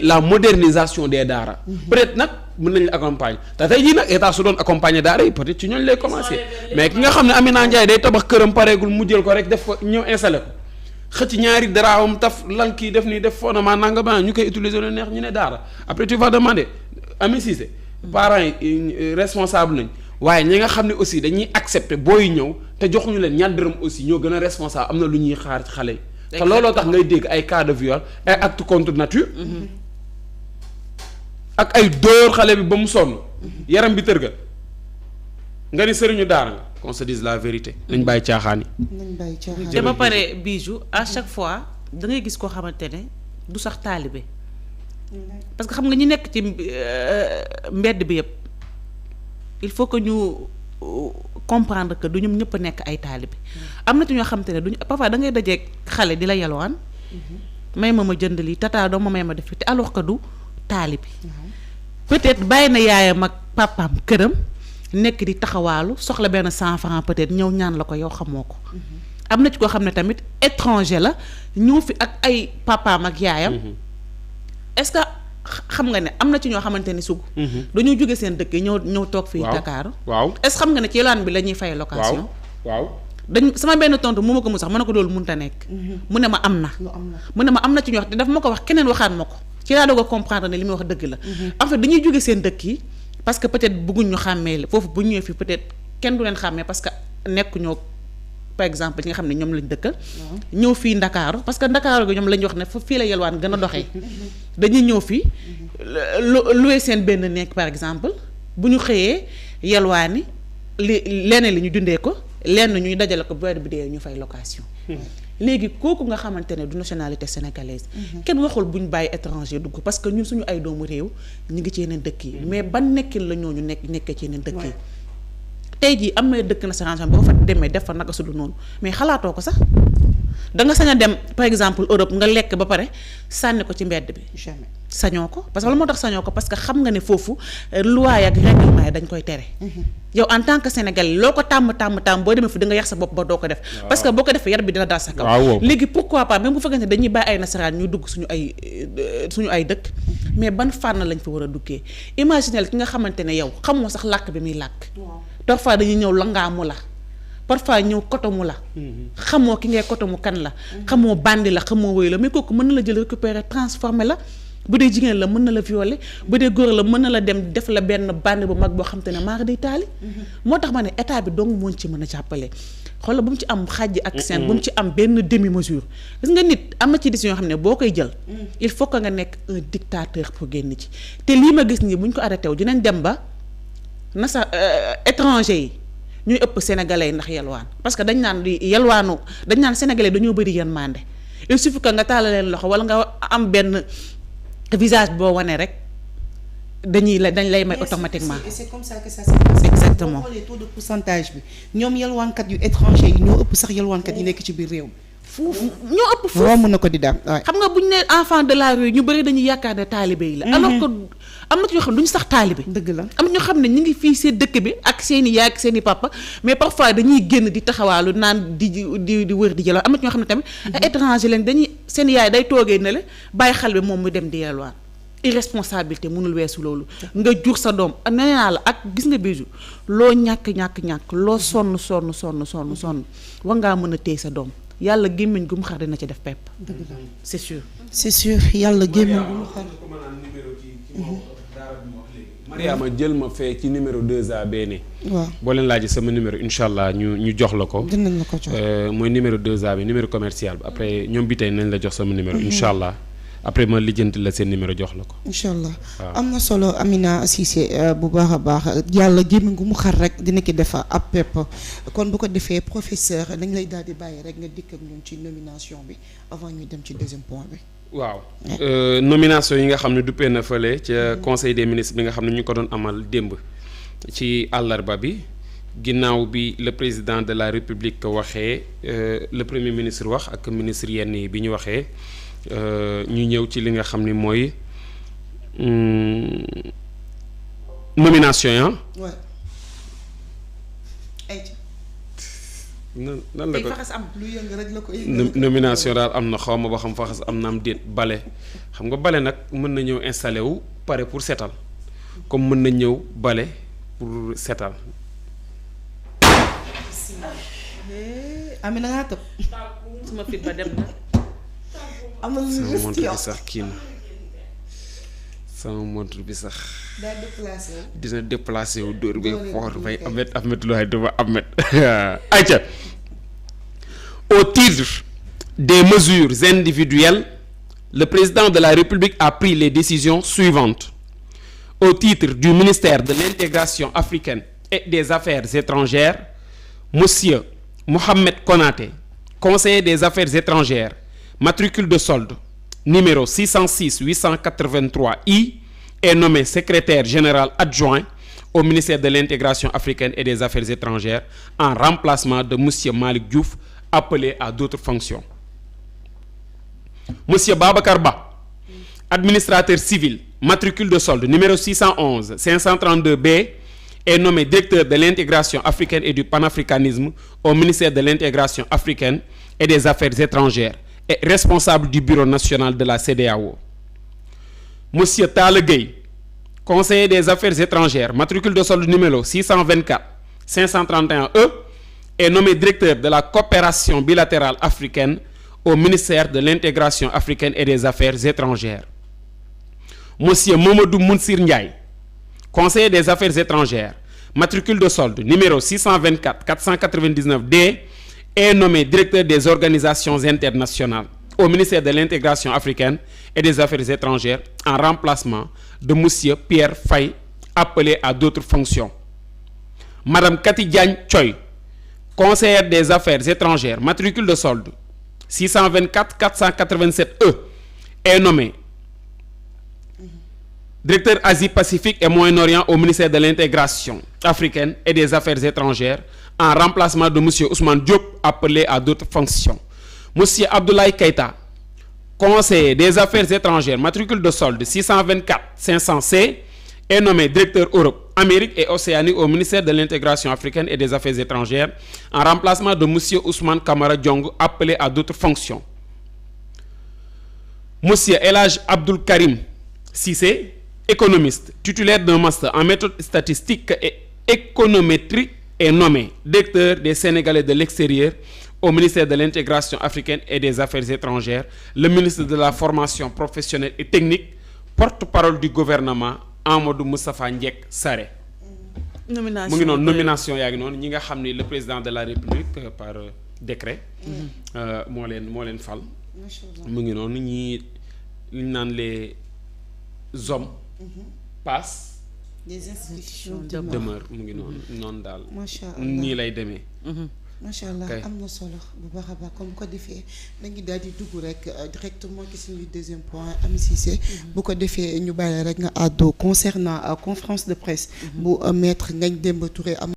la modernisation des daara. peut-être nag mën nañu accompagner te tey jii nag état su doon accompagner daara yi peut-être ci ñooñu lay commencer mais ki nga xam ne Amina Ndiaye day tabax këram pareegul mu jël ko rek def ko ñëw installé ko xëcc ñaari daraawam taf lal kii def nii def fondement nanga ba ñu koy utiliser lu neex ñu ne daara après tu vas demander Ami Cissé parents yi responsable nañ waaye ñi nga xam ne aussi dañuy accepter booy ñëw te joxuñu leen ñaar dërëm aussi ñoo gën a responsable am na lu ñuy xaar ci xale yi. te looloo tax ngay dégg ay cas de viol ay acte contre nature. ak ay dóor xale bi ba mu sonn. yaram bi tërga nga ni sëriñu daara nga qu'on se dise la vérité. nañ bàyyi caaxaan yi. te ba pare Bijou à chaque fois da ngay gis koo xamante ne du sax taalibe parce que xam nga ñi nekk ci mbedd bi yëpp il faut que ñu comprendre que du ñoom ñëpp a nekk ay taalibe am na ci ñoo xamante ne duñu parfois da ngay dajeeg xale di la yalwaan may ma jënd lii tata doo ma may ma def te alors que du taalibe peut-être bàyyi na yaayam ak papaam këram nekk di taxawaalu soxla benn 100 francs peut-être ñëw ñaan la ko yow xamoo ko am na ci koo xam ne tamit étranger la ñëw fi ak ay papaam ak yaayam est-ce que xam nga ne am na ci ñoo xamante ni sug dañoo jóge seen dëkk yi ñëw toog fii Dakar waaw est-ce que xam nga ne ci yelwaan bi la ñuy fay location waaw dañ sama benn tontu mu ma ko mu sax ma ne ko loolu mënta nekk mu ne ma am na mu ne ma am na ci ñoo wax te daf ma ko wax keneen waxaat ma ko ci laa doog a comprendre ne li muy wax dëgg la en fait dañuy jóge seen dëkk yi parce que peut-être bëgguñ ñu xàmmee foofu bu ñëwee fii peut-être kenn du leen xàmmee parce que nekkuñoo par exemple ñi nga xam ne ñoom lañ dëkkal ñëw fii Ndakaaru parce que Ndakaaru gi ñoom lañ wax ne fii la yelwaan gën a doxee dañuy ñëw fii louer seen benn nekk par exemple bu ñu xëyee yelwaani leneen li ñu dundee ko lenn ñuy dajale ko weer bi dee ñu fay location léegi kooku nga xamante ne du nationalité sénégalaise kenn waxul buñ bàyyi étranger dugg parce que ñun suñu ay doomu réew ñu ngi ci yeneen dëkk yi mais ban nekkin la ñooñu nekkee ci yeneen dëkk yi tey jii am na dëkk nasaraan boo fa demee def fa naka su dul noonu mais xalaatoo ko sax da nga sañ a dem par exemple Europe nga lekk ba pare sànni ko ci mbedd bi jamais sañoo ko parce que lu moo tax sañoo ko parce que xam nga ne foofu loi ak règlement yi dañ koy tere yow en tant que sénégalais loo ko tàmm boo demee fu di nga yàq sa bopp ba doo ko def parce que boo ko defee yar bi dina dal sa kaw léegi pourquoi pas même bu fekkee ne dañuy bàyyi ay nasaraan ñu dugg suñu ay dëkk mais ban fànn lañ fa war a duggee imaginel ki nga xamante ne yow xamoo sax làkk bi muy làkk parfois dañuy ñëw langaamu la parfois ñëw kotomu la xamoo ki ngay kotomu kan la xamoo bandi la xamoo wéy la mais kooku mën na la jël récupérer transformer la bu dee jigéen la mën na la violer bu dee góor la mën na la dem def la benn bandi bu mag boo xam te ne maa day taali moo tax ma ne état bi dong moo ci mën a jàppale xoolal bu mu ci am xàjj ak seen bu mu ci am benn demi mesure gis nga nit am na ci décision yoo xam ne boo koy jël il faut que nga nekk un dictateur pour génn ci te lii ma gis nii bu ñu ko arrêté wu dinañ dem ba étranger yi ñuy ëpp sénégalais yi ndax yalwaan parce que dañ naan di yalwaanu dañ naan sénégalais dañoo bëri yërmande il suffit que nga taal leen loxo wala nga am benn visage boo wane rek dañ lay may automatiquement. et c'est comme ça que ça se passe. exactement boo xoolee taux de pourcentage bi ñoom yalwaankat yu étranger yi ñoo ëpp sax yalwaankat yi nekk ci biir réew mi. foofu ñoo ëpp foofu romb na ko di daam xam nga bu ñu nee enfant de la rue ñu bëri dañuy yaakaar ne taalibe yi la. alors que am na ci ñoo xam ne duñu sax taalibe. dëgg la am na ñoo xam ne ñu ngi fii seen dëkk bi ak seen i yaay ak seen i papa mais parfois dañuy génn di taxawaalu naan di wër di yalwaan am na ci ñoo xam ne tamit ay étranger lañ dañuy seen yaay day toogee ne la bàyyi xale bi moom mu dem di yalwaan irresponsabilité mënul weesu loolu nga jur sa doom nee naa la ak gis nga Bijou loo ñàkk loo sonn war ngaa mën a téye sa doom yàlla gémmiñ gu mu xar dina ci def pepp. c'est sûr. c'est sûr yàlla gémmiñ gu mu xar. Mariama jël ma fee ci numéro 2A benn. waaw boo leen laajee sama numéro incha allah ñu jox la ko. dinañ la ko jox mooy numéro 2A bi numéro commercial bi après ñoom bi tey nañ la jox sama numéro. incha allah après ma lijjanti la seen numéro jox la ko. incha allah am na solo Amina Cissé bu baax a baax yàlla gémmiñ gu mu xar rek dina ki def ab pepp kon bu ko defee professeur dañ lay daal di bàyyi rek nga dikk ak ñun ci nomination bi avant ñu dem ci deuxième point bi. waaw nomination yi nga xam ne duppee na fële ca conseil des ministres bi nga xam ne ñu ko doon amal démb ci àllarba bi ginnaaw bi le président de la république waxee le premier ministre wax ak ministre yenn yi bi ñu waxee ñu ñëw ci li nga xam ni mooy nomination ya nan la tey ko faxas am. lu yëngu rek la ko yëngal. nomination daal am na xaw ma ba xam faxas am na am déet bale xam nga bale nag mën na ñëw installé wu pare pour setal comme mën na ñëw bale pour setal. Amina ngaa tëb. suma fit ba dem na. am na lu sama rëst montre yow. bi sax kii na sama montre bi sax daa déplacé wu. dina déplacé wu dóor bi Doole fort bi bay kay. Ahmed lu waay duma Ahmed ayca au titre des mesures individuelles le président de la République a pris les décisions suivantes au titre du ministère de l'intégration africaine et des affaires étrangères monsieur Mohamed Konaté conseiller des affaires étrangères matricule de solde numéro 606 883 I est nommé secrétaire général adjoint au ministère de l'intégration africaine et des affaires étrangères en remplacement de monsieur Malick Diouf appelé à d'autres fonctions. Monsieur Babacar Ba administrateur civil matricule de solde numéro 611 532 B est nommé directeur de l'intégration africaine et du panafricanisme au ministère de l'intégration africaine et des affaires étrangères et responsable du bureau national de la CEDEAO. Monsieur Talla Gueye conseiller des affaires étrangères matricule de solde numéro 624 531 E est nommé directeur de la coopération bilatérale africaine au ministère de l'intégration africaine et des affaires étrangères. Monsieur Mamadou Mounsir Ndiaye conseiller des affaires étrangères matricule de solde numéro 624 499 D est nommé directeur des organisations internationales au ministère de l'intégration africaine et des affaires étrangères en remplacement de monsieur Pierre Faye appelé à d'autres fonctions. Madame Kati Diagne Thioy conseillère des affaires étrangères matricule de solde 624 487 E est nommée directeur Asie-Pacifique et Moyen-Orient au ministère de l'intégration africaine et des affaires étrangères en remplacement de monsieur Ousmane Diop appelé à d'autres fonctions. Monsieur Abdoulaye Keïta conseiller des affaires étrangères matricule de solde 624 500 C est nommé directeur Europe, Amérique et Océanie au ministère de l'intégration africaine et des affaires étrangères en remplacement de monsieur Ousmane Kamara Diong appelé à d'autres fonctions. Monsieur El Hadj Abdoul Karim Cissé économiste titulaire d'un master en méthode statistique et économétrique est nommé directeur des Sénégalais de l'extérieur au ministère de l'intégration africaine et des affaires étrangères, le ministre de la formation professionnelle et technique, porte-parole du gouvernement Amadou Moustapha Ndiek Sarré. nomination mu ngi noonu nomination yaa ngi noonu ñi nga xam ni le président de la République par décret moo leen fal. mu ngi noonu ñi ñu naan les hommes passent. des institutions demeurent mu ngi noonu daal. macha allah nii lay demee. macha allah kay. am na solo bu baax a baax comme bu ko defee dañuy daal di dugg rek directement ci suñu deuxième point Amy Cissé bu ko defee ñu bàyyi rek nga àddu concernant conférence de presse bu maître Ngagne Demba Touré am